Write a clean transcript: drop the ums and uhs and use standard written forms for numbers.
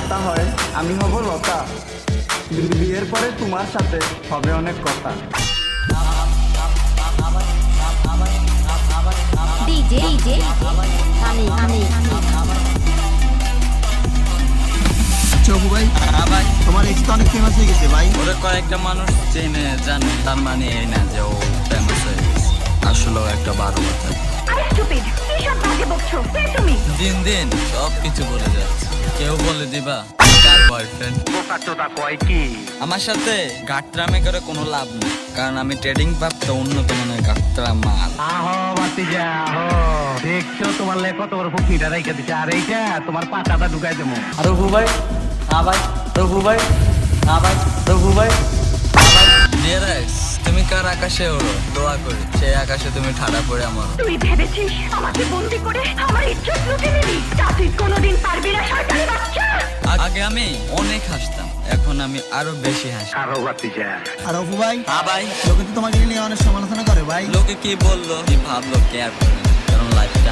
পাতা হয়, আমি হব লতা। বিয়ের পরে তোমার সাথে হবে অনেক কথা। ডিজে ডিজে হানি হানি চবু ভাই, ভাই তোমার এক্স তো অনেক ফেমাস হয়ে গেছে ভাই। ওরে কয়েকটা মানুষ চেনে জানে, তার মানে এই না যে ও ফেমাস হয়ে গেছে। আসলেও একটা 12 কথা। আরে স্টুপিড, কি সব বাজে বকছো? কে তুমি? দিন দিন সব কিছু বলে যাচ্ছে। কেউ বলে দিবা কার বয়ফ্রেন্ড। বোকাচোদা কয় কি? আমার সাথে গাট্রামে করে কোনো লাভ নেই, কারণ আমি ট্রেডিং প্রাপ্ত উন্নত মানের গাট্রা মাল। আহো বাতিজা আহো, দেখছো তোমার লে কত বড় ফুকনিটা রাইখা দিছে, আর এইটা তোমার পাতাটা ঢুকাই দেবো। রঘু ভাই, হ্যাঁ ভাই, রঘু ভাই, হ্যাঁ ভাই, রঘু ভাই, হ্যাঁ ভাই। ডিয়ারাইস, তুমি কার আকাশে ওড়ো, দোয়া করি সেই আকাশে তুমি ঠাড়া পড়ে আমার। তুই ভেবেছিস আমাকে বন্দি করে আমার ইজ্জত লুটে নিবি? তা তুই কোনোদিন পারবি না শয়তানি বাচ্চা। আগে আমি অনেক হাসতাম, এখন আমি আরো বেশি হাসি। আরো বাতিজা আর অপু ভাই, হ্যাঁ ভাই, লোকে তো তোমাকে নিয়ে অনেক সমালোচনা করে ভাই। লোকে কি বললো কি ভাবলো কেয়ার করে না, কারণ লাইফটা